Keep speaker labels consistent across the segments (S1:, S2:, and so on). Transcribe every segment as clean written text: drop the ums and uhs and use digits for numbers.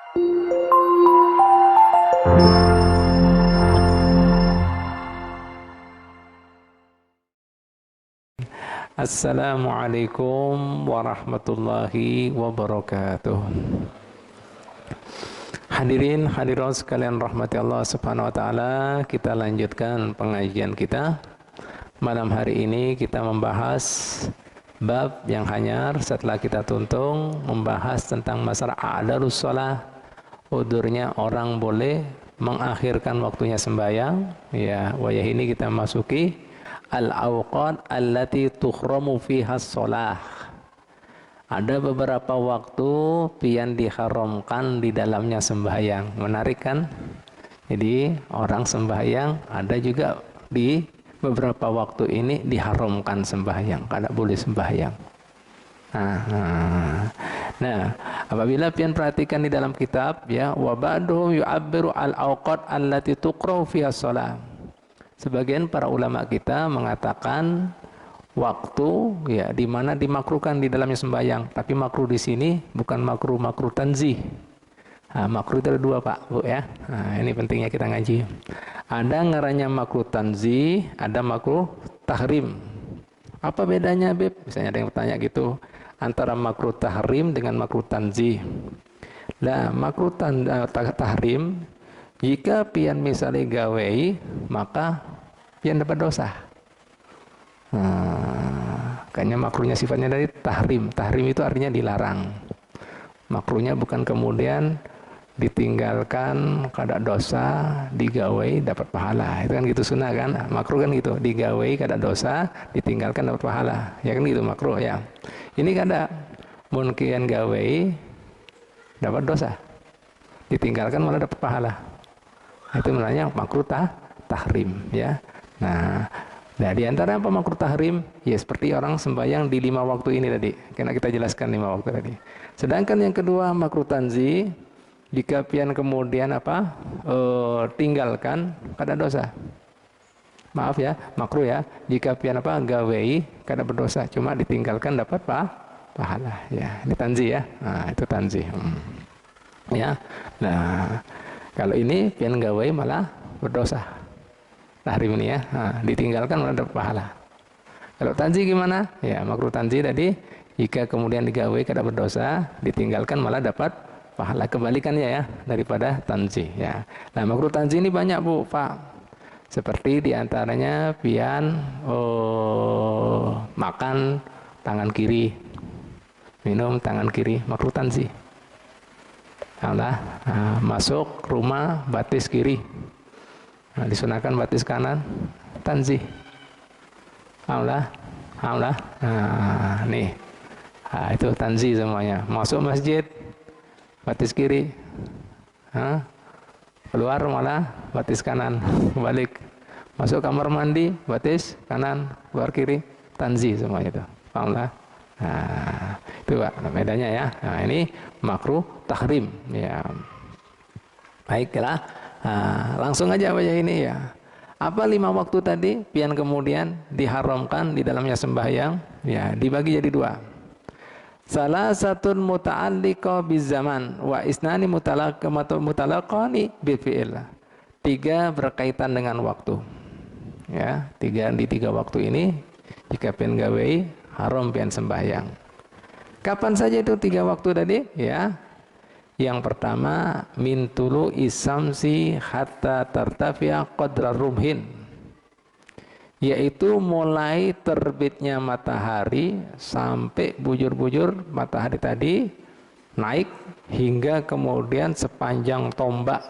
S1: Assalamualaikum warahmatullahi wabarakatuh. Hadirin hadirat sekalian rahmati Allah Subhanahu wa taala, kita lanjutkan pengajian kita. Malam hari ini kita membahas bab yang hanyar setelah kita tuntung membahas tentang masalah a'dalus shalah. Udurnya orang boleh mengakhirkan waktunya sembahyang, ya. Wayah ini kita masuki al-awqat allati tukhramu fiha shalah. Ada beberapa waktu yang diharamkan di dalamnya sembahyang. Menarik kan? Jadi orang sembahyang ada juga di beberapa waktu ini diharamkan sembahyang, kada boleh sembahyang. Nah, apabila pian perhatikan di dalam kitab, ya, wa ba'duhum yu'abbiru al-awqat allati tuqra'u fiha shalah. Sebagian para ulama kita mengatakan waktu, ya, di mana dimakruhkan di dalamnya sembahyang. Tapi makruh di sini bukan makruh tanzih. Makruh itu ada dua, Pak, Bu, ya. Ini pentingnya kita ngaji. Ada ngarannya makruh tanzih, ada makruh tahrim. Apa bedanya, Beb? Misalnya ada yang bertanya gitu, antara makruh tahrim dengan makruh tanzih. Nah, makruh tahrim, jika pian misalnya gawai, maka pian dapat dosa. Kayaknya makruhnya sifatnya dari tahrim. Tahrim itu artinya dilarang. Makruhnya bukan kemudian ditinggalkan kada dosa, digawai dapat pahala. Itu kan gitu sunnah kan? Makruh kan gitu, digawai kada dosa, ditinggalkan dapat pahala. Ya kan gitu makruh, ya. Ini kada mungkin gawai dapat dosa, ditinggalkan malah dapat pahala. Itu namanya makruh tahrim, ya. Nah, di antara apa makruh tahrim? Ya seperti orang sembahyang di 5 waktu ini tadi. Karena kita jelaskan 5 waktu tadi. Sedangkan yang kedua makruh tanzih, jika pian kemudian apa? Tinggalkan kada dosa. Maaf ya, makruh ya. Jika pian apa? Gawai kada berdosa, cuma ditinggalkan dapat pahala, ya. Ini tanzih ya. Nah, itu tanzih. Ya. Nah, kalau ini pian gawai malah berdosa. Tahrim ini ya, ditinggalkan malah dapat pahala. Kalau tanzih gimana? Ya, makruh tanzih tadi, jika kemudian digawai kada berdosa, ditinggalkan malah dapat pahala. Kebalikannya ya daripada tanzih, ya. Nah, makruh tanzih ini banyak, Bu, Pak. Seperti diantaranya pian makan tangan kiri, minum tangan kiri, makruh tanzih. Masuk rumah batis kiri, disunahkan batis kanan, tanzih. Nih, itu tanzih semuanya. Masuk masjid batis kiri, keluar malah batis kanan, balik. Masuk kamar mandi batis kanan, keluar kiri, tanzih semuanya itu. Pahamlah? Itu Pak, bedanya ya. Nah, ini makruh tahrim, ya. Baiklah, langsung aja aja ini ya. Apa 5 waktu tadi pian kemudian diharamkan di dalamnya sembahyang? Ya, dibagi jadi 2. Salah satu muta'alliqa bizaman wa isnani mutalaqani bil fi'il. 3 berkaitan dengan waktu. Ya, 3 di 3 waktu ini jika pian gawai haram pian sembahyang. Kapan saja itu 3 waktu tadi? Ya. Yang pertama, min tulu isamsi hatta tartafi'a qadra rumhin. Yaitu mulai terbitnya matahari sampai bujur-bujur matahari tadi naik hingga kemudian sepanjang tombak.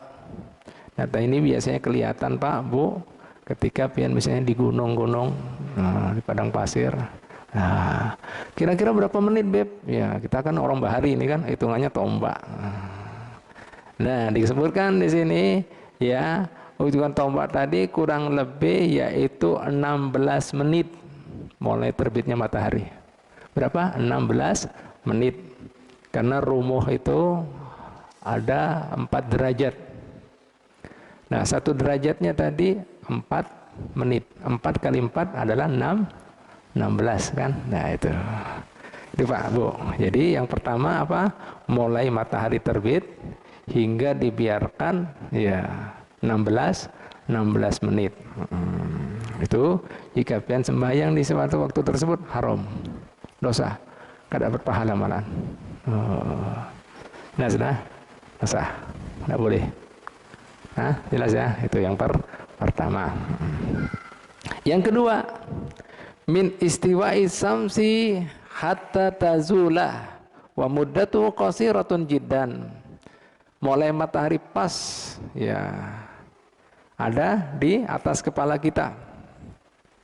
S1: Nah, ini biasanya kelihatan, Pak, Bu, ketika pian misalnya di gunung-gunung, di padang pasir. Nah, kira-kira berapa menit, Beb? Ya, kita kan orang bahari ini kan, hitungannya tombak. Nah, disebutkan di sini, ya, hitungan tombak tadi kurang lebih yaitu 16 menit mulai terbitnya matahari. Berapa? 16 menit. Karena rumuh itu ada 4 derajat. Nah, 1 derajatnya tadi 4 menit. 4 kali 4 adalah 16 kan? Nah, itu. Itu Pak, Bu. Jadi yang pertama apa? Mulai matahari terbit hingga dibiarkan ya 16 menit. Itu jika pian sembahyang di suatu waktu tersebut haram, dosa, kada dapat pahala malah. Nah sudah, dosa, tidak boleh. Nah, jelas ya, itu yang pertama. Yang kedua, min istiwa'i samsi hatta tazula wa muddatu qasiratun jiddan. Mulai matahari pas ya ada di atas kepala kita,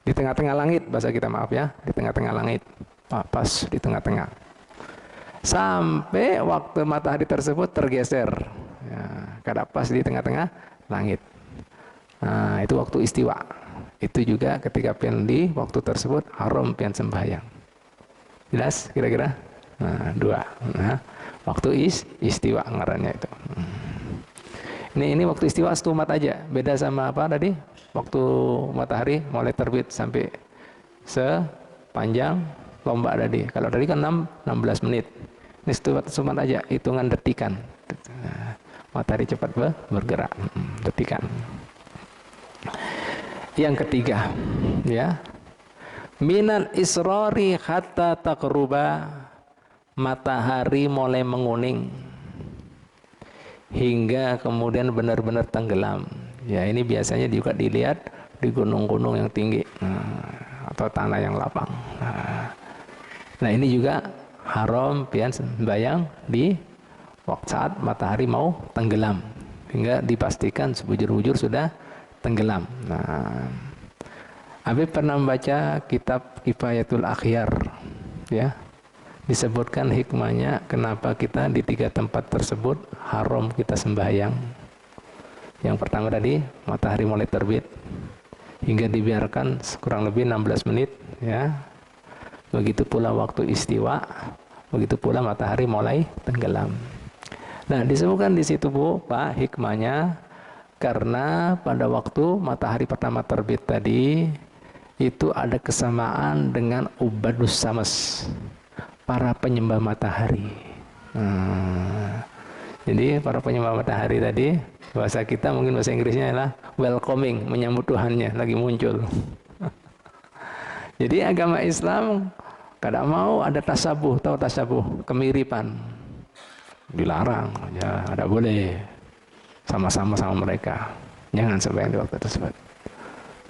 S1: di tengah-tengah langit, bahasa kita maaf ya, di tengah-tengah langit, pas di tengah-tengah, sampai waktu matahari tersebut tergeser ya, kada pas di tengah-tengah langit. Nah, itu waktu istiwa. Itu juga ketika pian di waktu tersebut haram pian sembahyang. Jelas kira-kira? Nah, dua. Nah, waktu istiwa ngarannya itu. Ini waktu istiwa setumat aja. Beda sama apa tadi? Waktu matahari mulai terbit sampai sepanjang lomba tadi. Kalau tadi kan 16 menit. Ini setumat aja, hitungan detikan. Nah, matahari cepat bergerak, detikan. Yang ketiga, ya, minal israri hatta taqruba, matahari mulai menguning hingga kemudian benar-benar tenggelam. Ya, ini biasanya juga dilihat di gunung-gunung yang tinggi, atau tanah yang lapang. Nah, ini juga haram pian sembahyang di waktu saat matahari mau tenggelam, hingga dipastikan sebujur-bujur sudah tenggelam. Nah, Habib pernah membaca kitab Kifayatul Akhyar, ya, disebutkan hikmahnya kenapa kita di 3 tempat tersebut haram kita sembahyang. Yang pertama tadi matahari mulai terbit hingga dibiarkan kurang lebih 16 menit, ya. Begitu pula waktu istiwa, begitu pula matahari mulai tenggelam. Nah, disebutkan di situ Bu, Pak, hikmahnya karena pada waktu matahari pertama terbit tadi itu ada kesamaan dengan ubadus samas, para penyembah matahari. Jadi para penyembah matahari tadi, bahasa kita mungkin bahasa Inggrisnya adalah welcoming, menyambut Tuhannya lagi muncul. Jadi agama Islam kada mau ada tasabuh, tahu tasabuh, kemiripan, dilarang, ya ada boleh sama-sama sama mereka, jangan sampai di waktu tersebut.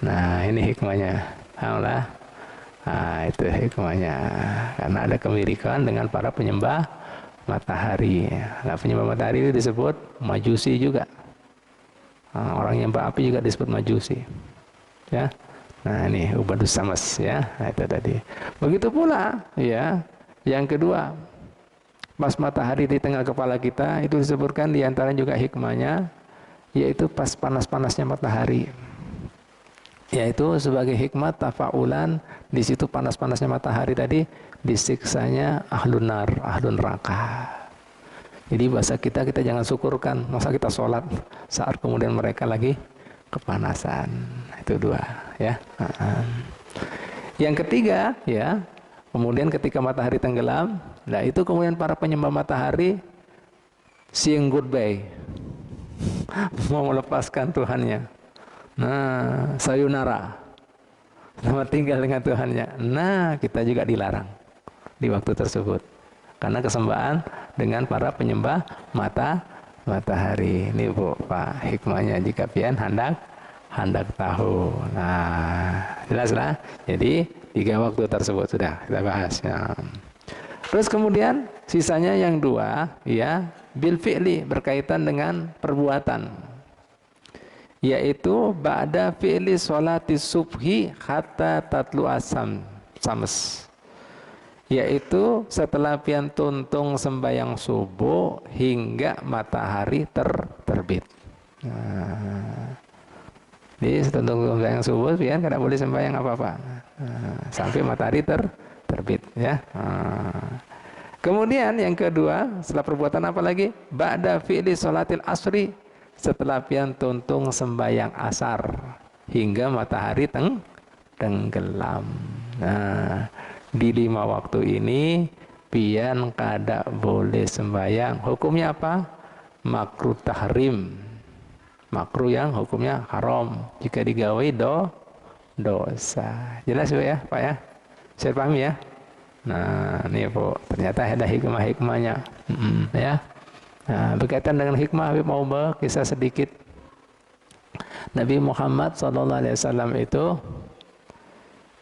S1: Nah, ini hikmahnya, alhamdulillah. Nah, itu hikmahnya, karena ada kemirikan dengan para penyembah matahari. Nah, penyembah matahari itu disebut majusi juga. Nah, orang yang nyembah api juga disebut majusi, ya. Nah, ini ubadus samas, ya. Nah, itu tadi. Begitu pula, ya. Yang kedua, pas matahari di tengah kepala kita itu disebutkan diantara juga hikmahnya, yaitu pas panas-panasnya matahari, yaitu sebagai hikmah tafaulan. Di situ panas-panasnya matahari tadi disiksanya ahlun nar, ahlun neraka. Jadi bahasa kita jangan syukurkan, masa kita sholat saat kemudian mereka lagi kepanasan. Itu dua, ya. Yang ketiga, ya, kemudian ketika matahari tenggelam, nah itu kemudian para penyembah matahari saying goodbye, mau melepaskan Tuhannya. Nah, sayonara, selamat tinggal dengan Tuhannya. Nah, kita juga dilarang di waktu tersebut karena kesembahan dengan para penyembah matahari. Ini Bu, Pak, hikmahnya jika pian hendak tahu. Nah, jelas lah. Jadi 3 waktu tersebut sudah kita bahas. Ya. Terus kemudian sisanya yang 2, ya, bil fi'li, berkaitan dengan perbuatan, yaitu ba'da fi'li sholati subhi hatta tatlu sams, yaitu setelah pian tuntung sembahyang subuh hingga matahari terbit. Nah, jadi tuntung sembahyang subuh pian kada boleh sembahyang apa-apa, sampai matahari terbit, ya. Kemudian yang kedua, setelah perbuatan apa lagi? Ba'da fi'li sholatil asri, setelah pian tuntung sembahyang asar hingga matahari tenggelam. Nah, di 5 waktu ini pian kada boleh sembayang. Hukumnya apa? Makruh tahrim. Makruh yang hukumnya haram. Jika digawai dosa. Jelas ya Pak ya? Saya pahami ya? Nah ini Bu, ternyata ada hikmah-hikmahnya. Ya. Nah, berkaitan dengan hikmah, Habib mau kisah sedikit. Nabi Muhammad SAW itu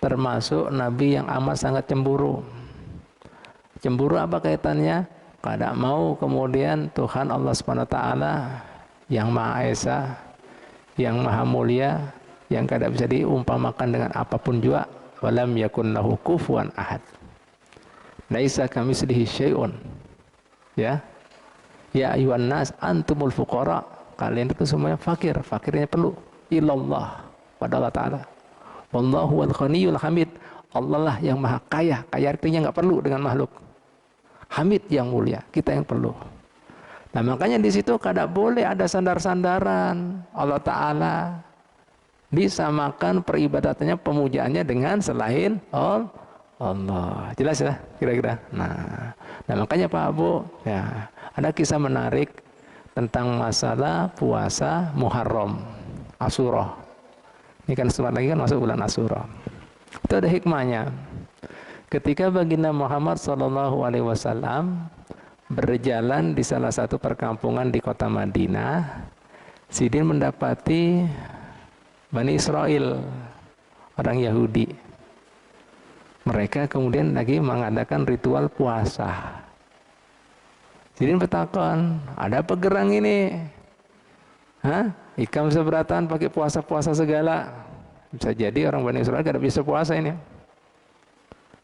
S1: termasuk Nabi yang amat sangat cemburu. Cemburu apa kaitannya? Kada mau kemudian Tuhan Allah SWT yang Maha Esa, yang Maha Mulia, yang kada bisa diumpamakan dengan apapun juga. Walam yakun lahu kufuwan ahad. Laisa kamitslihi syai'un. Ya. Ya ayuhan nas antumul fuqara. Kalian itu semuanya fakir, fakirnya perlu ilallah pada Allah Ta'ala. Wallahu wal ghaniyul hamid. Allah lah yang maha kaya. Kaya artinya nggak perlu dengan makhluk. Hamid yang mulia, kita yang perlu. Nah makanya di situ kada boleh ada sandar-sandaran Allah Ta'ala. Disamakan peribadatannya, pemujaannya dengan selain Allah. Jelas ya kira-kira. Nah makanya Pak Abu, ya ada kisah menarik tentang masalah puasa Muharram, Asyura. Ini kan sebentar lagi kan masuk bulan Asyura. Itu ada hikmahnya. Ketika baginda Muhammad SAW berjalan di salah satu perkampungan di kota Madinah, Sidin mendapati Bani Israel, orang Yahudi. Mereka kemudian lagi mengadakan ritual puasa. Sidin bertakon, ada apa gerang ini? Hah? Ikam seberatan pakai puasa-puasa segala. Bisa jadi orang Bani Israel tidak bisa puasa ini.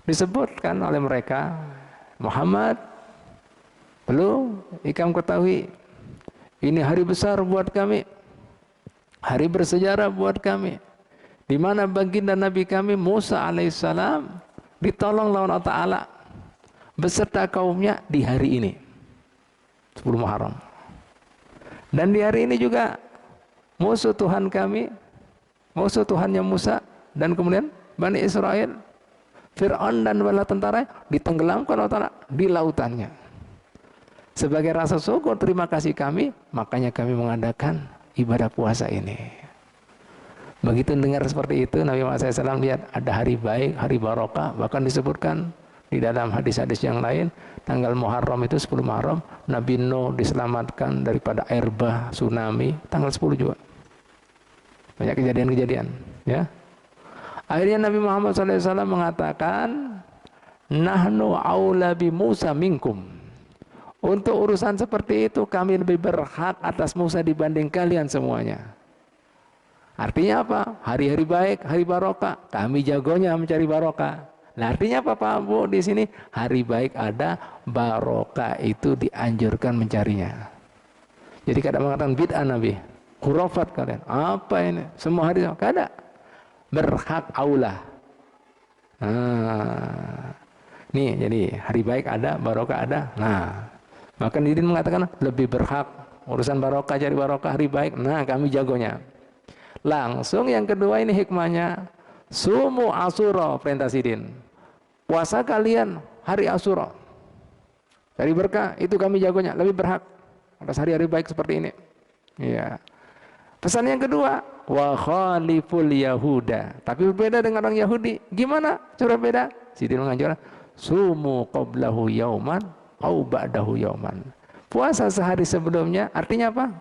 S1: Disebutkan oleh mereka, Muhammad, perlu ikam ketahui, ini hari besar buat kami, hari bersejarah buat kami, di mana baginda Nabi kami Musa alaihissalam ditolong lawan Allah Ta'ala beserta kaumnya di hari ini, 10 Muharram. Dan di hari ini juga musuh Tuhan kami, musuh Tuhannya Musa, dan kemudian Bani Israel, Fir'aun dan bala tentara ditenggelamkan Allah Ta'ala di lautannya. Sebagai rasa syukur terima kasih kami, makanya kami mengadakan ibadah puasa ini. Begitu dengar seperti itu, Nabi Muhammad SAW lihat ada hari baik, hari barokah, bahkan disebutkan di dalam hadis-hadis yang lain, tanggal Muharram itu 10 Muharram, Nabi Nuh diselamatkan daripada air bah, tsunami, tanggal 10 juga. Banyak kejadian-kejadian, ya. Akhirnya Nabi Muhammad SAW mengatakan, nahnu aula bi Musa minkum. Untuk urusan seperti itu kami lebih berhak atas Musa dibanding kalian semuanya. Artinya apa? Hari-hari baik, hari barokah, kami jagonya mencari barokah. Nah, artinya apa Pak Bu di sini? Hari baik ada, barokah itu dianjurkan mencarinya. Jadi kadang mengatakan bid'ah Nabi, khurafat kalian. Apa ini? Semua hari kada. Berhak aula. Nah, nih jadi hari baik ada, barokah ada. Nah, maka Didin mengatakan lebih berhak urusan barokah, cari barokah hari baik. Nah, kami jagonya. Langsung yang kedua ini hikmahnya, sumu Asyura, perintah Sidin. Puasa kalian hari Asyura. Cari berkah, itu kami jagonya, lebih berhak atas hari-hari baik seperti ini. Iya. Pesan yang kedua, wa khaliful yahuda. Tapi berbeda dengan orang Yahudi. Gimana cara beda? Sidin menganjurkan sumu qablahu yauman au ba'dahu yauman. Puasa sehari sebelumnya, artinya apa?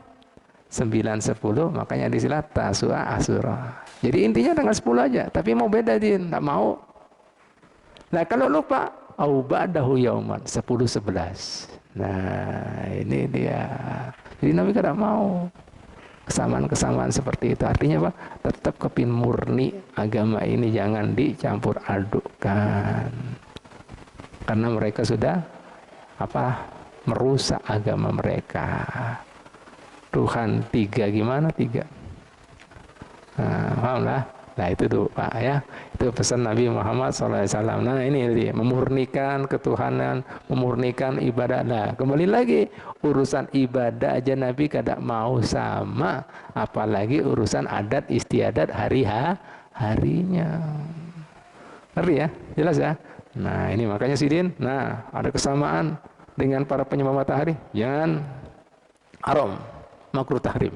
S1: 9-10, makanya disilat Tasu'a Asyura. Jadi intinya tanggal 10 aja, tapi mau beda Din, enggak mau. Nah, kalau lupa au ba'dahu yauman, 10-11. Nah, ini dia. Jadi Nabi kada mau kesamaan-kesamaan seperti itu. Artinya apa? Tetap kepin murni agama ini jangan dicampur adukkan. Karena mereka sudah merusak agama mereka. Tuhan 3 gimana 3? Nah, paham lah. Nah itu dulu Pak ya. Itu pesan Nabi Muhammad SAW. Nah ini dia, memurnikan ketuhanan, memurnikan ibadah. Nah kembali lagi, urusan ibadah aja Nabi kada mau sama, apalagi urusan adat istiadat harinya. Ngerti ya? Jelas ya? Nah ini makanya Sidin, nah ada kesamaan dengan para penyembah matahari, jangan haram, makruh tahrim.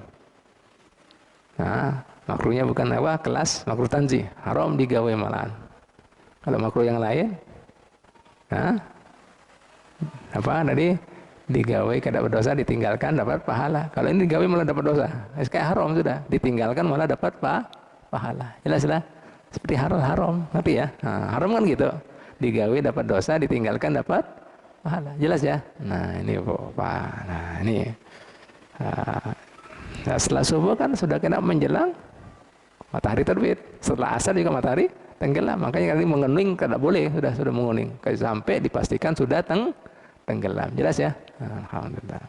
S1: Nah makruhnya bukan apa, kelas makruh tanzih, haram digawe malahan. Kalau makruh yang lain, nah apa tadi, digawe kada berdosa, ditinggalkan dapat pahala. Kalau ini digawe malah dapat dosa, kayak haram sudah, ditinggalkan malah dapat pahala. Jelas lah, seperti haram, ngerti ya? Nah, haram kan gitu, digawe dapat dosa, ditinggalkan dapat pahala. Jelas ya? Nah ini Pak, nah ini nah, setelah subuh kan sudah kena menjelang matahari terbit, setelah asar juga matahari tenggelam. Makanya kali menguning tidak boleh, sudah menguning sampai dipastikan sudah tenggelam. Jelas ya? Alhamdulillah.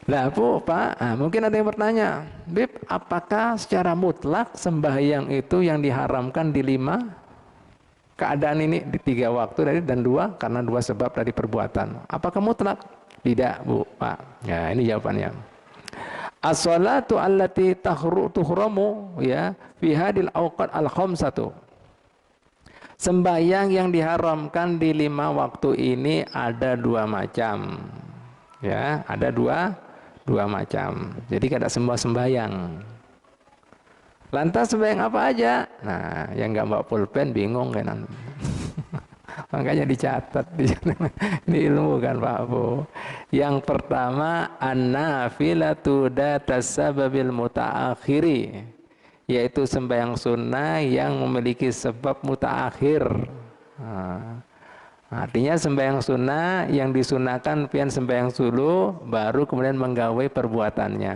S1: Nah Bu, Pak, mungkin ada yang bertanya, Bib, apakah secara mutlak sembahyang itu yang diharamkan di 5 keadaan ini, di 3 waktu tadi dan 2 karena 2 sebab dari perbuatan? Apakah mutlak? Tidak Bu, Pak. Ya ini jawabannya. As-salatu allati tuhramu ya fi hadil awqat al-khamsatu. Sembahyang yang diharamkan di 5 waktu ini ada 2 macam. Ya, ada dua macam. Jadi kada semua sembahyang. Lantas sembahyang apa aja? Nah, yang nggak bawa pulpen bingung kan. Makanya dicatat di ilmu kan Pak Bu. Yang pertama an-nafilatu datas sababil mutaakhiri, yaitu sembahyang sunnah yang memiliki sebab mutaakhir. Nah, artinya sembahyang sunnah yang disunahkan pian sembahyang dulu baru kemudian menggawe perbuatannya.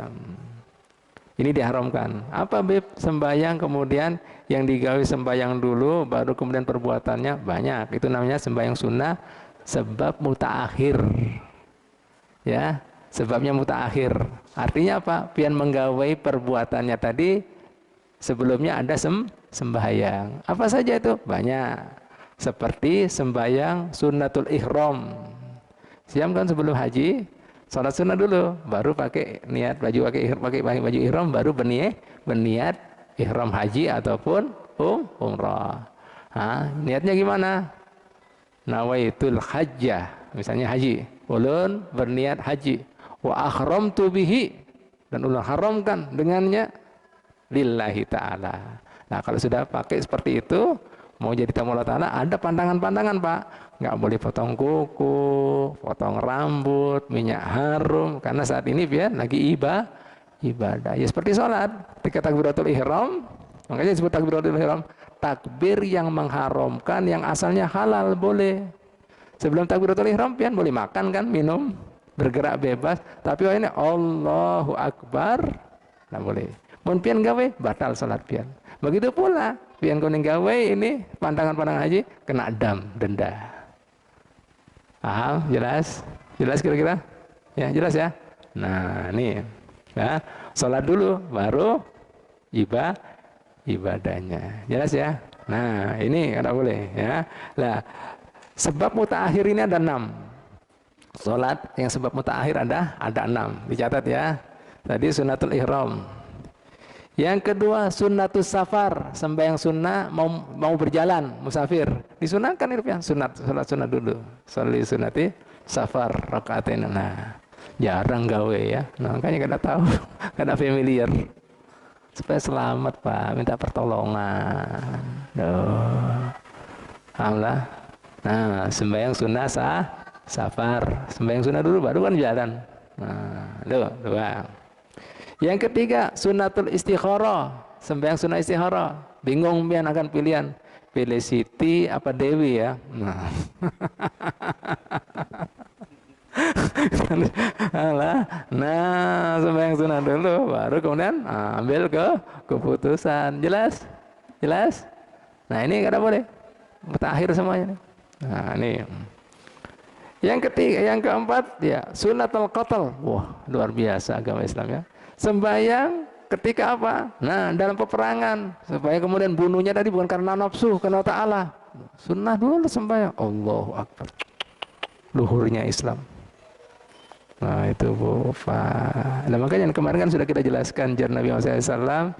S1: Ini diharamkan. Apa Bib? Sembahyang kemudian yang digawe sembahyang dulu baru kemudian perbuatannya banyak. Itu namanya sembahyang sunnah sebab mutaakhir. Ya, sebabnya mutaakhir. Artinya apa? Pian menggawe perbuatannya tadi sebelumnya ada sembahyang. Apa saja itu? Banyak. Seperti sembahyang sunnatul ihram. Siam kan sebelum haji, salat sunnah dulu, baru pakai niat pakai baju ihram, baru berniat ihram haji ataupun umrah. Niatnya gimana? Nawaitul hajjah, misalnya haji. Ulun berniat haji. Wa akhramtu bihi, dan ulun haramkan dengannya lillahi ta'ala. Nah kalau sudah pakai seperti itu, mau jadi tamu Allah Ta'ala, ada pandangan-pandangan Pak. Nggak boleh potong kuku, potong rambut, minyak harum, karena saat ini biar lagi ibadah. Ya seperti sholat, ketika takbiratul ihram, makanya disebut takbiratul ihram, takbir yang mengharamkan yang asalnya halal boleh. Sebelum takbiratul ihram pian boleh makan kan, minum, bergerak bebas, tapi ini Allahu Akbar nggak boleh. Mun pian gawe batal salat pian. Begitu pula pian kuning gawe ini pandangan-pandangan haji kena denda. Paham? Jelas? Jelas kira-kira? Ya jelas ya. Nah ini ya, salat dulu baru ibadahnya. Jelas ya? Nah ini kada boleh ya. Nah sebab mutaakhir ini ada 6. Salat yang sebab mutaakhir ada 6. Dicatat ya. Tadi sunnatul ihram. Yang kedua sunnatus safar, sembahyang sunnah mau berjalan, musafir. Disunahkan itu ya, salat sunat dulu. Sholli sunnati safar rakaatain. Nah, jarang gawe ya. Nah, makanya kada tahu, kada familiar. Supaya selamat Pak, minta pertolongan. Alhamdulillah. Nah, sembahyang sunnah safar. Sembahyang sunnah dulu baru kan jalan. Nah, dua. Yang ketiga sunnatul istikharah, sembahyang sunnah istikharah. Bingung pian akan pilihan, pilih Siti apa Dewi ya. Nah sembahyang sunnah dulu baru kemudian ambil keputusan. Jelas? Nah ini kada boleh, mutakhir semuanya nih. Nah ini yang ketiga, yang keempat ya sunnatul qatl. Wah luar biasa agama Islam ya. Sembahyang ketika apa? Nah dalam peperangan, supaya kemudian bunuhnya tadi bukan karena nafsu, karena ta'ala. Sunnah dulu sembahyang. Allahu Akbar. Luhurnya Islam. Nah itu Bu Pak. Nah makanya kemarin kan sudah kita jelaskan jar Nabi Muhammad SAW,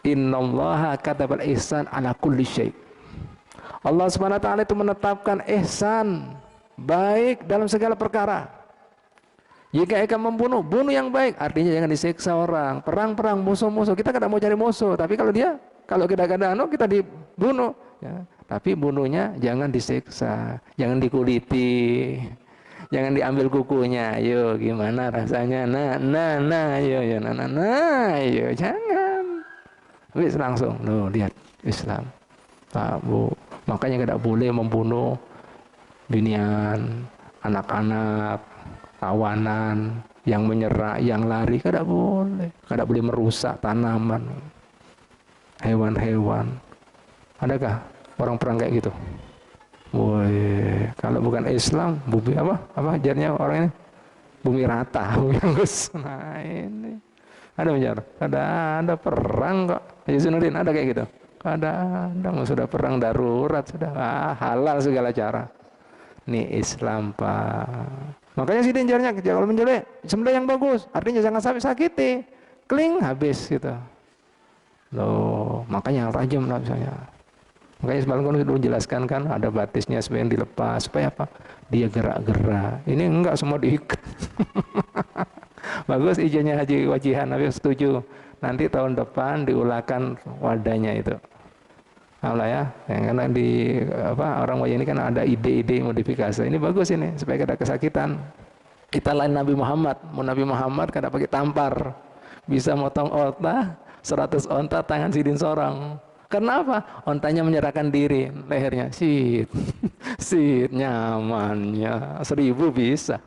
S1: innallaha katabal ihsan ala kulli syai'. Allah Subhanahu wa taala itu menetapkan ihsan, baik dalam segala perkara. Jika engkau membunuh, bunuh yang baik. Artinya jangan disiksa orang. Perang-perang, musuh-musuh. Kita kadang mau cari musuh, tapi kalau kita kita dibunuh, ya. Tapi bunuhnya jangan disiksa, jangan dikuliti, jangan diambil kukunya. Yo, gimana rasanya? Yo, jangan. Wis langsung. Loh, lihat Islam. Pak, Bu. Makanya tidak boleh membunuh binian, anak-anak, tawanan, yang menyerang, yang lari, kada boleh merusak tanaman, hewan-hewan. Adakah orang perang kayak gitu? Woi, kalau bukan Islam, bumi apa ajarnya orang ini? Bumi rata, bumi hangus. Nah ini ada menjar, ada perang kok. Haji Sunuddin ada kayak gitu? Ada, sudah perang darurat sudah, halal segala cara. Ini Islam Pak. Makanya sih dinjarnya kalau menjelek sembelih yang bagus, artinya jangan sampai sakiti, kling habis gitu. Loh, makanya rajam lah misalnya. Makanya semalam kan sudah menjelaskan kan ada batisnya supaya yang dilepas, supaya apa? Dia gerak-gerak. Ini enggak semua diikat. Bagus izinnya Haji Wajihan, Nabi setuju. Nanti tahun depan diulakan wadahnya itu. Allah ya, karena di orang wajah ini kan ada ide-ide modifikasi. Ini bagus ini supaya kada kesakitan. Kita lain Nabi Muhammad, mau Nabi Muhammad kada pakai tampar, bisa motong onta 100 onta tangan sidin sorong. Kenapa? Ontanya menyerahkan diri, lehernya sit, sit nyamannya 1000 bisa.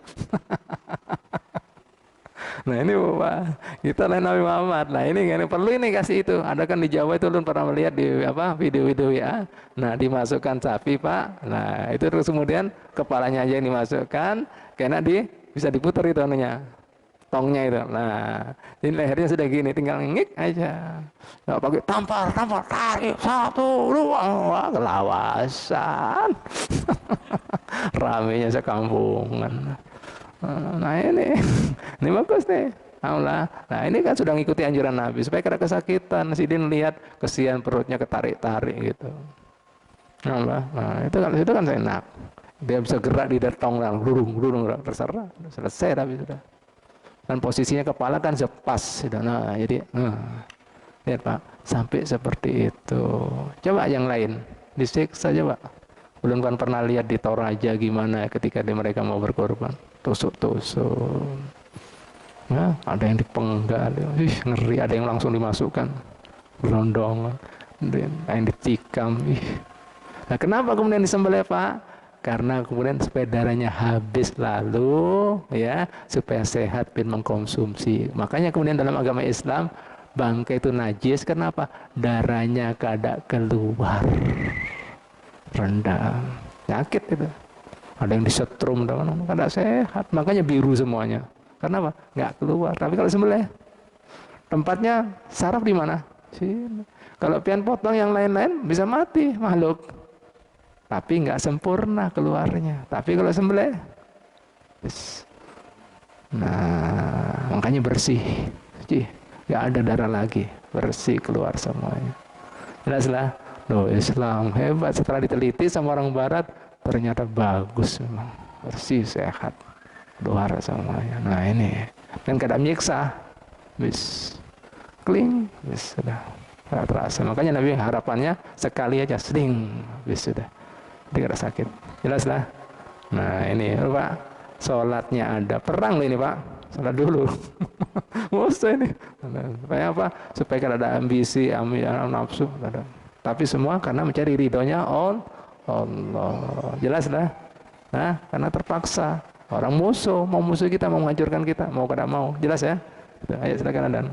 S1: Nah ini Pak, kita lain Nabi Muhammad. Nah ini perlu ini kasih itu. Ada kan di Jawa itu lu pernah melihat di video-video ya. Nah dimasukkan sapi Pak. Nah itu terus kemudian kepalanya aja yang dimasukkan, karena bisa diputar itu anunya, tongnya itu. Nah ini lehernya sudah gini, tinggal ngik aja. Nggak pakai tampar, tarik 1, 2, wah kelawasan. Ramenya sekampungan. Nah ini bagus nih. Allah. Nah ini kan sudah ngikuti anjuran Nabi supaya kada kesakitan. Sidin lihat kesian perutnya ketarik-tarik gitu. Allah. Nah itu kan enak. Dia bisa gerak di datang lah, durung terserah. Selesai tapi sudah. Dan posisinya kepala kan sepas sudah. Nah jadi lihat Pak, sampai seperti itu. Coba yang lain disiksa coba. Belum kan pernah lihat di Toraja gimana ketika mereka mau berkorban, tusuk-tusuk. Nah, ada yang dipenggal, ngeri, ada yang langsung dimasukkan gelondong, ada yang ditikam. Nah, kenapa kemudian disembelih Pak? Karena kemudian supaya darahnya habis lalu ya, supaya sehat bin mengkonsumsi. Makanya kemudian dalam agama Islam bangkai itu najis, kenapa? Darahnya kada keluar. Rendam, nyakit itu. Ada yang disetrum, kada sehat. Makanya biru semuanya. Karena apa? Nggak keluar. Tapi kalau sembelih, tempatnya saraf di mana? Sini. Kalau pian potong yang lain-lain bisa mati makhluk. Tapi nggak sempurna keluarnya. Tapi kalau sembelih, nah makanya bersih. Nggak ada darah lagi, bersih keluar semuanya. Jelaslah. Loh, Islam hebat, setelah diteliti sama orang barat ternyata bagus memang, bersih, sehat, keluar semuanya. Nah ini kan kada menyiksa, bis kling, bis sudah terasa. Makanya Nabi harapannya sekali aja sling, bis sudah tidak sakit. Jelas lah. Nah ini Pak, sholatnya ada, perang loh ini Pak, sholat dulu. Musuh ini supaya apa? Supaya kada ada ambisi, nafsu, ada. Tapi semua karena mencari ridhonya Allah. Jelas lah. Nah, karena terpaksa. Orang musuh, mau musuh kita, mau menghancurkan kita, mau kada mau. Jelas ya? Ayo silakan Adan.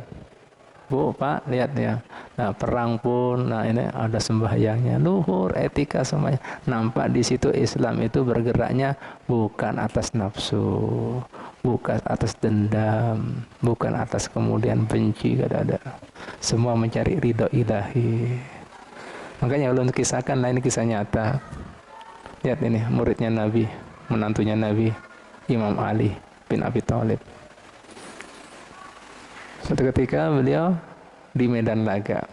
S1: Bu, Pak, lihat ya. Nah, perang pun, nah ini ada sembahyangnya, luhur, etika semuanya. Nampak di situ Islam itu bergeraknya bukan atas nafsu, bukan atas dendam, bukan atas kemudian benci, kada ada. Semua mencari ridho ilahi. Makanya ulun kisahkan, nah ini kisah nyata. Lihat ini muridnya Nabi, menantunya Nabi, Imam Ali bin Abi Thalib. Suatu ketika beliau di medan laga.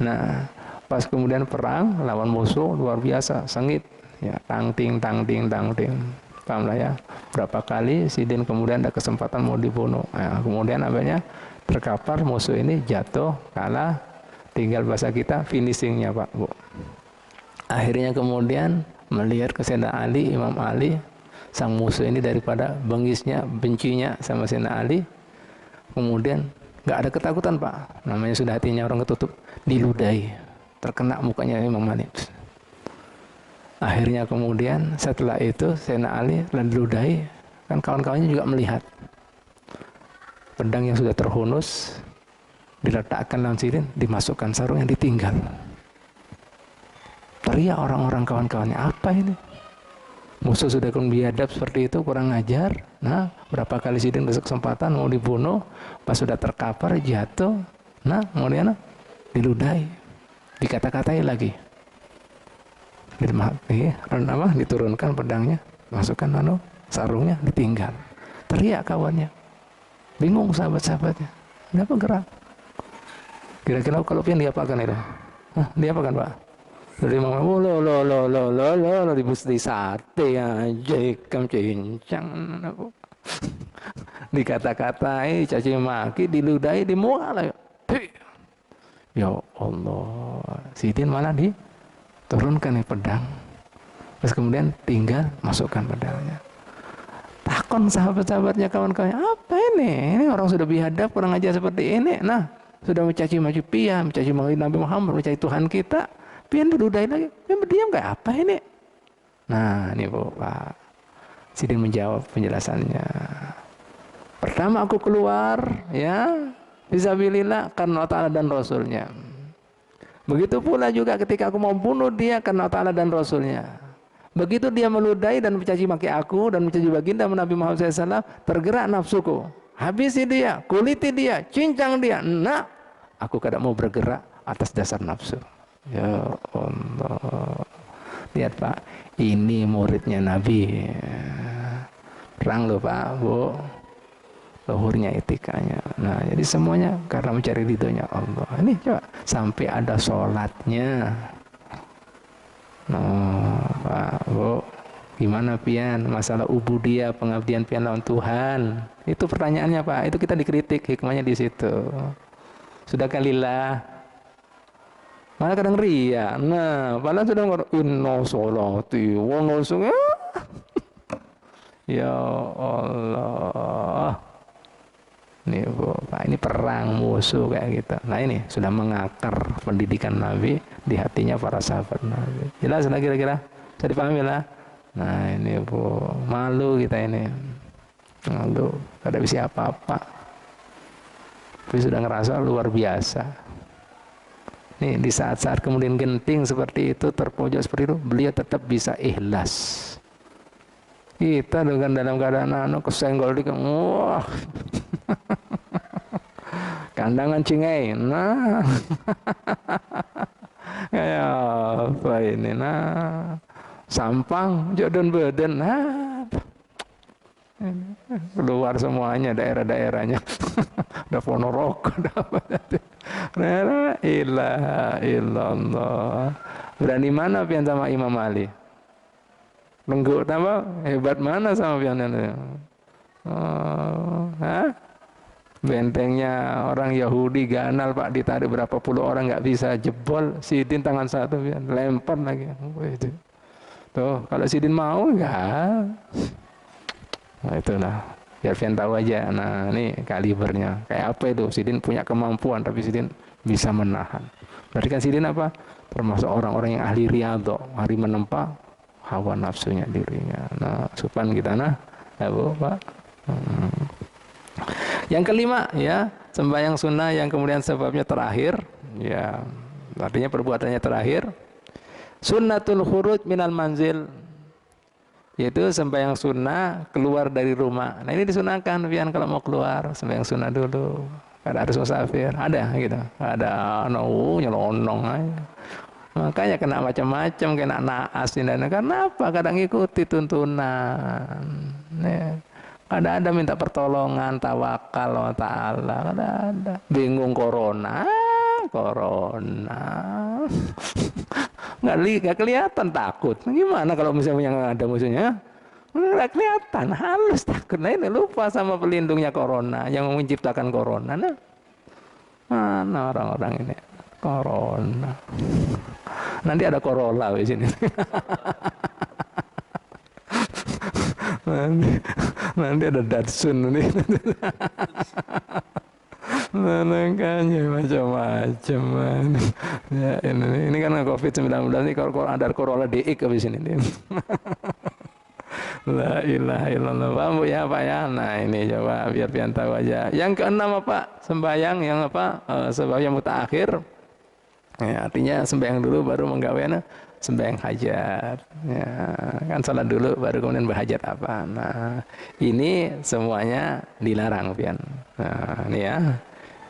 S1: Nah, Pas kemudian perang lawan musuh luar biasa, sengit, ya, tang ting. Paham lah ya. Berapa kali Sidin kemudian ada kesempatan mau dibunuh. Nah, kemudian apanya? Terkapar musuh ini, jatuh, kalah, tinggal bahasa kita finishingnya Pak Bu. Akhirnya kemudian melihat ke Sayyidina Ali, Imam Ali, sang musuh ini daripada bencinya sama Sayyidina Ali, kemudian nggak ada ketakutan Pak, namanya sudah hatinya orang ketutup, diludahi, terkena mukanya Imam Ali. Akhirnya kemudian setelah itu Sayyidina Ali diludahi, kan kawan-kawannya juga melihat pedang yang sudah terhunus diletakkan dalam Sidin, dimasukkan sarung yang ditinggal. Teriak orang-orang kawan-kawannya, apa ini? Musuh sudah biadab seperti itu, kurang ajar. Nah, berapa kali Sidin berkesempatan mau dibunuh, pas sudah terkapar, jatuh. Nah, kemudian diludahi, dikata-katai lagi. Diturunkan pedangnya, masukkan sarungnya, ditinggal. Teriak kawannya, bingung sahabat-sahabatnya, kenapa gerak? Kira-kira kalau pian diapakan itu? Diapakan Pak? Dari mama, lo dibus di sate aja, ikam cincang, dikata-katai, caci maki, diludahi, dimual. Ya Allah, Sidin malah diturunkan pedang, terus kemudian tinggal masukkan pedangnya. Takon sahabat-sahabatnya, kawan-kawannya, apa ini? Ini orang sudah bihadab, kurang aja seperti ini. Nah, sudah mencaci maki pian, mencaci maki Nabi Muhammad, mencaci Tuhan kita. Pian diludahi lagi, pian berdiam kayak apa ini? Nah, ini Bu, Pak Sidin menjawab penjelasannya. Pertama aku keluar, ya, fisabilillah karena Allah Ta'ala dan Rasulnya. Begitu pula juga ketika aku mau bunuh dia karena Allah Ta'ala dan Rasulnya. Begitu dia meludahi dan mencaci maki aku dan mencaci baginda Nabi Muhammad SAW, tergerak nafsuku. Habisi dia, kuliti dia, cincang dia. Nah, aku kadang mau bergerak atas dasar nafsu. Ya Allah, lihat Pak, ini muridnya Nabi, perang loh Pak Bu, luhurnya etikanya. Nah, jadi semuanya karena mencari ridhonya Allah. Ini coba sampai ada sholatnya. Nah Pak Bu, gimana pian masalah ubudiyah, pengabdian pian lawan Tuhan? Itu pertanyaannya Pak, itu kita dikritik, hikmahnya di situ. Sudah kalilah. Malah kadang ria. Nah, padahal sudah ngomong inna sholati wa nusuki. Ya Allah. Nih Bu, Pak, ini perang musuh kayak gitu. Nah, ini sudah mengakar pendidikan Nabi di hatinya para sahabat Nabi. Jelas lah kira-kira? Bisa dipahami lah. Nah, ini Bu, malu kita ini. Malu, tidak bisa apa-apa. Tapi sudah ngerasa luar biasa. Nih, di saat-saat kemudian genting seperti itu, terpojok seperti itu, beliau tetap bisa ikhlas. Kita dengan dalam keadaan kesenggol di wah. Kandangan cingai. Nah. Kayak apa ini? Nah. Sampang, jodoh badan. Nah. Keluar semuanya daerah-daerahnya. Ada Ponorogo, ada apa? La ilaha illallah. Berani mana pian sama Imam Ali? Lengguk tambah hebat mana sama pian? Bentengnya orang Yahudi ganal Pak, ditarik berapa puluh orang nggak bisa jebol. Sidin tangan satu pian lempar lagi. Tuh kalau Sidin mau enggak. Nah itulah, biar pian tahu aja. Nah ini kalibernya kayak apa itu. Sidin punya kemampuan tapi Sidin bisa menahan. Berarti kan Sidin apa? Termasuk orang-orang yang ahli riyadhah, ahli menempa hawa nafsunya dirinya. Nah supan kita ya Bu Pak. Yang kelima ya, sembahyang sunnah yang kemudian sebabnya terakhir, ya artinya perbuatannya terakhir. Sunnatul khuruj minal manzil, yaitu sembahyang sunnah keluar dari rumah. Nah ini disunahkan pian kalau mau keluar sembahyang sunnah dulu. Ada harus musafir, ada gitu. Ada nyelonong aja. Makanya kena macam-macam, kena naas dan karena apa? Kadang ikuti tuntunan. Ada minta pertolongan, tawakal sama Ta'ala, ada bingung corona, corona. Nggak kelihatan takut. Gimana kalau misalnya yang ada musuhnya? Nggak kelihatan, halus takut. Nah ini lupa sama pelindungnya corona, yang menciptakan corona. Nah, mana orang-orang ini? Corona. Nanti ada Corolla di sini. nanti ada Datsun nih. Makanya macam-macam. Ya, ini kan COVID-19 ini kalau ada Corolla DX habis ini. La ilaha illallah. Paham Bu ya Pak ya? Nah ini coba biar pian tahu aja. Yang keenam apa? Sembahyang yang apa? Sembahyang mutaakhir. Ya, artinya sembahyang dulu baru menggawean sembahyang hajat. Ya, kan salat dulu baru kemudian berhajat apa. Nah, ini semuanya dilarang pian. Nah, ini ya.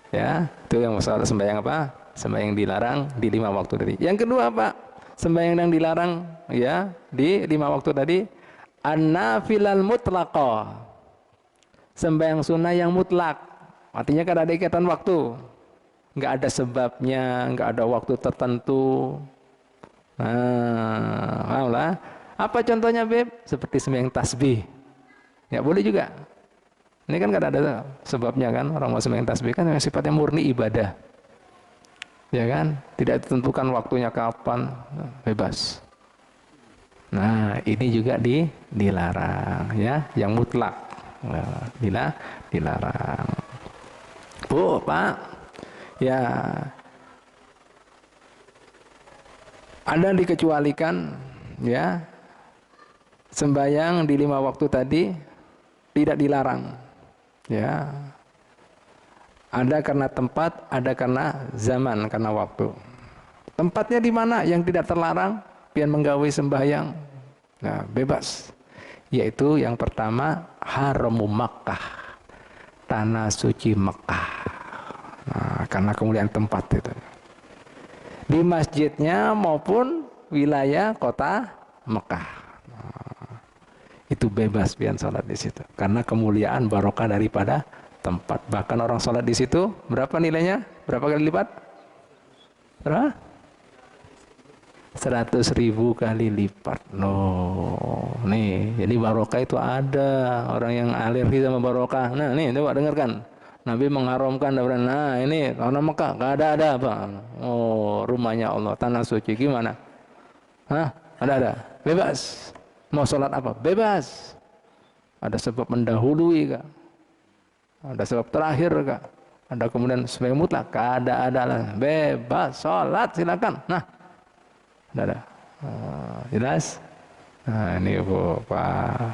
S1: Ya, itu yang masalah sembahyang apa? Sembahyang dilarang di 5 waktu tadi. Yang kedua apa? Sembahyang yang dilarang ya di 5 waktu tadi. An-nafilal mutlaqah. Sembahyang sunnah yang mutlak. Artinya kan ada ikatan waktu. Enggak ada sebabnya, enggak ada waktu tertentu. Nah, pahamlah. Apa contohnya, Beb? Seperti sembahyang tasbih. Ya boleh juga. Ini kan enggak ada sebabnya kan, orang mau sembahyang tasbih kan yang sifatnya murni ibadah. Ya kan? Tidak ditentukan waktunya kapan, bebas. Nah, ini juga dilarang ya, yang mutlak. Nah, dilarang. Bu, Pak. Ya. Ada dikecualikan ya. Sembahyang di 5 waktu tadi tidak dilarang. Ya. Ada karena tempat, ada karena zaman, karena waktu. Tempatnya di mana yang tidak terlarang? Pian menggawe sembahyang, nah bebas. Yaitu yang pertama Haramu Makkah, tanah suci Mekah. Nah, karena kemudian tempat itu di masjidnya maupun wilayah kota Mekah. Nah, itu bebas pian salat di situ. Karena kemuliaan barokah daripada tempat. Bahkan orang salat di situ berapa nilainya? Berapa kali lipat? Berapa? 100.000 kali lipat. Loh, nih, jadi barokah itu ada. Orang yang alergi sama barokah. Nah, nih coba dengarkan. Nabi mengharamkan, nah ini tanah Mekah, gak ada apa. Oh, rumahnya Allah, tanah suci, gimana? Hah? Ada. Bebas. Mau sholat apa? Bebas. Ada sebab mendahului kak? Ada sebab terakhir kak? Ada kemudian sebagai mutlak? Ada lah. Bebas, sholat silakan. Nah, ada. Jelas? Nah, ini Bu, Pak.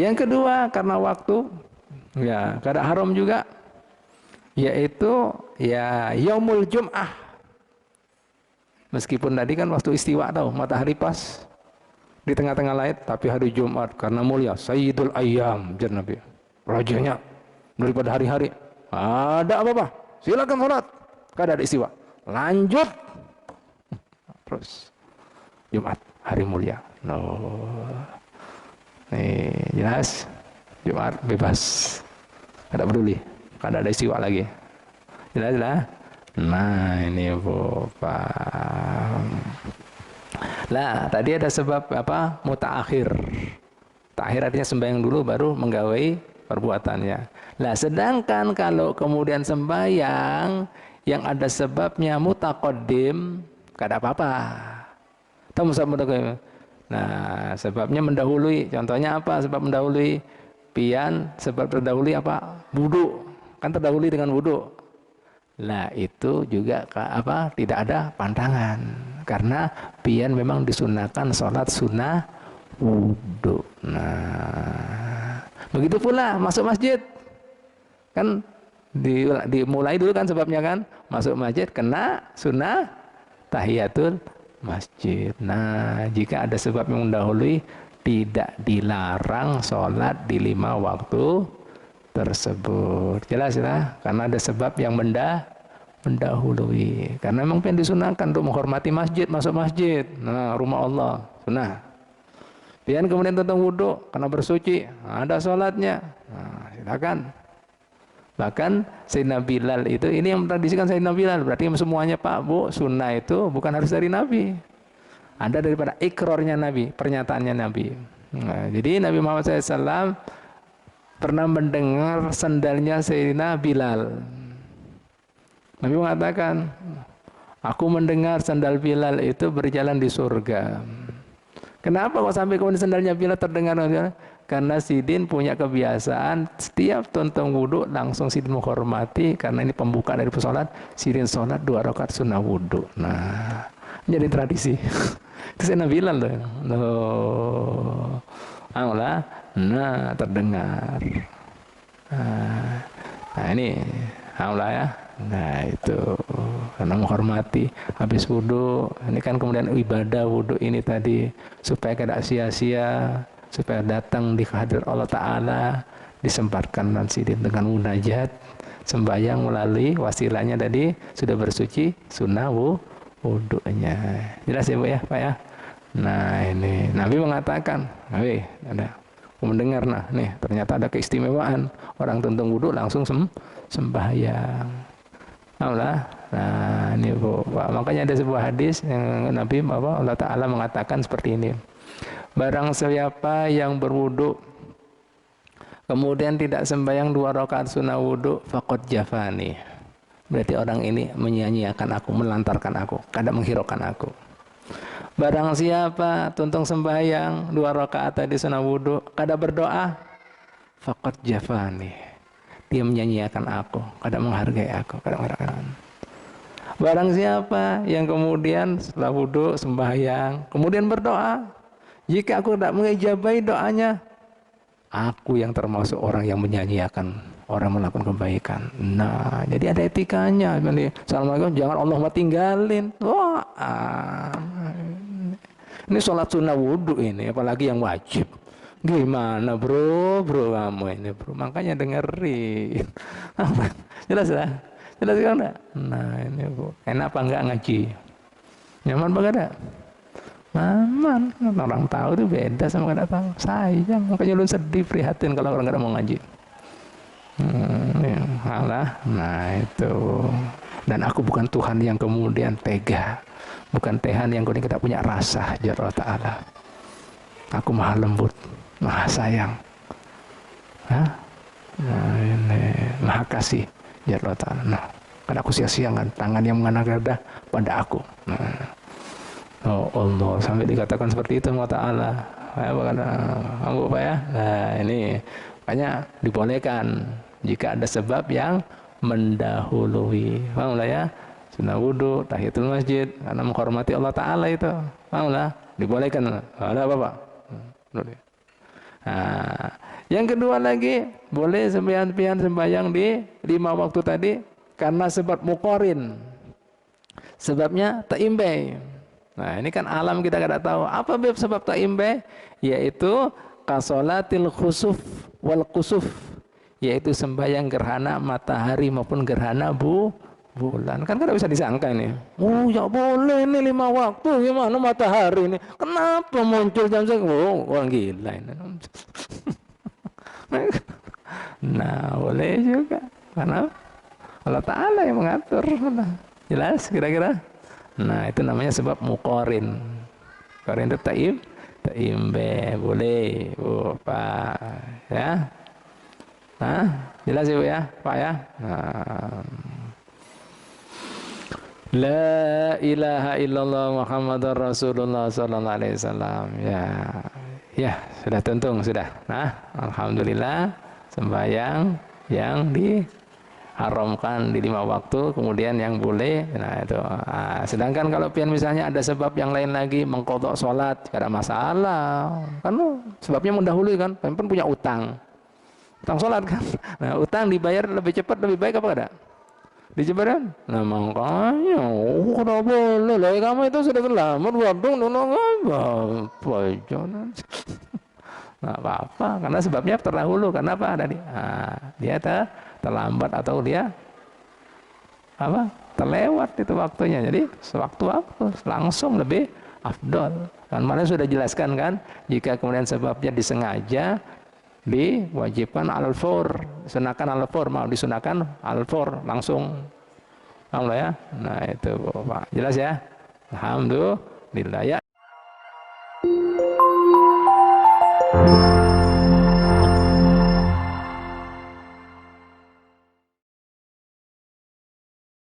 S1: Yang kedua karena waktu, ya, kada haram juga, yaitu ya Yaumul Jum'ah. Meskipun tadi kan waktu istiwa tahu, matahari pas di tengah-tengah langit, tapi hari Jumat karena mulia, Sayyidul Ayyam, jar Nabi. Rajanya daripada hari-hari. Ada apa-apa? Silakan salat. Kada ada istiwa. Lanjut. Terus Jumat, hari mulia. No. Nih, jelas. Jumat bebas. Tidak peduli. Kada ada istiwa lagi. Jelas lah. Nah, ini Bu, Pak. Lah, tadi ada sebab apa? Mutaakhir. Taakhir artinya sembahyang dulu baru menggawai perbuatannya. Lah, sedangkan kalau kemudian sembahyang yang ada sebabnya mutaqaddim, kada apa-apa. Nah, sebabnya mendahului. Contohnya apa? Sebab mendahului pian, sebab terdahului apa? Wudu. Kan terdahului dengan wudu. Nah, itu juga apa? Tidak ada pantangan. Karena pian memang disunahkan sholat sunnah wudu. Nah, begitu pula masuk masjid. Kan dimulai dulu kan sebabnya kan? Masuk masjid kena sunnah tahiyatul masjid. Nah, jika ada sebab yang mendahului, tidak dilarang sholat di 5 waktu tersebut. Jelas ya? Karena ada sebab yang mendahului. Karena memang yang disunahkan untuk menghormati masjid, masuk masjid. Nah, rumah Allah, sunnah. Pian kemudian tentang wudhu, karena bersuci, ada sholatnya. Nah, silakan. Bahkan Sayyidina Bilal itu, ini yang mentradisikan Sayyidina Bilal, berarti semuanya Pak Bu, sunnah itu bukan harus dari Nabi. Ada daripada ikrornya Nabi, pernyataannya Nabi. Nah, jadi Nabi Muhammad SAW pernah mendengar sandalnya Sayyidina Bilal. Nabi mengatakan, aku mendengar sandal Bilal itu berjalan di surga. Kenapa kok sampai kemudian sandalnya Bilal terdengar? Karena Sidin punya kebiasaan setiap tonton wudhu langsung Sidin menghormati, karena ini pembuka dari sholat. Sidin sholat 2 rakaat sunnah wudhu. Nah, jadi tradisi. Itu Sayyidina Bilal loh. Allah, nah terdengar. Nah ini Allah ya. Nah itu karena menghormati habis wudhu. Ini kan kemudian ibadah wudhu ini tadi supaya tidak sia-sia, supaya datang di kehadirat Allah Ta'ala, disempatkan Sidin dengan munajat, sembahyang melalui wasilahnya tadi sudah bersuci sunnah wudhunya. Jelas ya Bu ya Pak ya. Nah ini Nabi mengatakan, Nabi ada mendengar, nah nih ternyata ada keistimewaan orang tuntung wudhu langsung sembahyang. Allah. Nah ini Bu Pak. Makanya ada sebuah hadis yang Nabi Allah Ta'ala mengatakan seperti ini. Barang siapa yang berwudhu kemudian tidak sembahyang 2 rakaat sunnah wudhu, faqad jafani. Berarti orang ini menyia-nyiakan aku, melantarkan aku, kadang menghiraukan aku. Barang siapa tuntung sembahyang 2 rakaat tadi sunnah wudhu, kadang berdoa, faqad jafani. Dia menyia-nyiakan aku, kadang menghargai aku, kadang menghargai. Barang siapa yang kemudian setelah wudhu sembahyang, kemudian berdoa, jika aku tidak mengijabahi doanya, aku yang termasuk orang yang menyia-nyiakan orang melakukan kebaikan. Nah, jadi ada etikanya. Assalamualaikum, jangan Allah tinggalin. Wah, ini sholat sunnah wudhu ini, apalagi yang wajib. Gimana bro kamu ini bro? Makanya dengerin. Jelas lah? Jelas kan enggak? Nah ini Bu, enak apa enggak ngaji? Nyaman apa enggak? Nyaman. Orang tahu itu beda sama enggak tahu. Sayang, makanya lu sedih prihatin kalau orang enggak mau ngaji. Alah, nah itu. Dan aku bukan Tuhan yang kemudian tega, bukan Tuhan yang kemudian kita punya rasa, Jalla Ta'ala. Aku maha lembut, maha sayang, nah ini maha kasih, Jalla Ta'ala. Nah, karena aku sia-siakan tangan yang mengangkat dadah pada aku. Nah, oh Allah, sampai dikatakan seperti itu sama Ta'ala. Kamu Pak ya? Nah ini makanya dibolehkan jika ada sebab yang mendahului. Paham lah ya? Sunnah wudhu, tahiyatul masjid, karena menghormati Allah Ta'ala itu. Paham lah? Dibolehkan. Ada apa Pak? Nah, yang kedua lagi, boleh sembahyang di 5 waktu tadi karena sebab muqorin. Sebabnya taimbe. Nah, ini kan alam kita tidak tahu. Apa sebab taimbe? Yaitu kasolatil khusuf wal kusuf, yaitu sembahyang gerhana matahari maupun gerhana bulan. Kan bisa disangka ini. Oh ya boleh ini 5 waktu, gimana matahari ini? Kenapa muncul jam segini? Oh orang gila ini. Nah boleh juga, karena Allah Ta'ala yang mengatur. Jelas kira-kira? Nah itu namanya sebab muqorin. Muqorin itu taimbe, boleh Pak ya. Nah jelas Ibu ya Pak ya. Nah, La ilaha illallah Muhammadar Rasulullah sallallahu alaihi wasallam. Ya, sudah tuntung sudah. Nah, alhamdulillah sembahyang yang diharamkan di 5 waktu, kemudian yang boleh. Nah, itu. Nah, sedangkan kalau pian misalnya ada sebab yang lain lagi mengqadha salat, tidak ada masalah. Kan sebabnya mendahului kan, pun punya utang. Utang salat kan. Nah, utang dibayar lebih cepat lebih baik apa enggak? Dijebaran, nah makanya, kenapa boleh lah kamu itu sudah terlambat, waduh, apa jangan, nggak apa-apa, karena sebabnya terdahulu, karena apa tadi? Nah, dia terlambat atau dia apa? Terlewat itu waktunya, jadi sewaktu-waktu langsung lebih afdol. Kan malah sudah jelaskan kan, jika kemudian sebabnya disengaja diwajibkan al-fur, sunahkan al-fur, mau disunahkan al-fur langsung. Paham ya? Nah itu Bapak. Jelas ya? Alhamdulillah ya.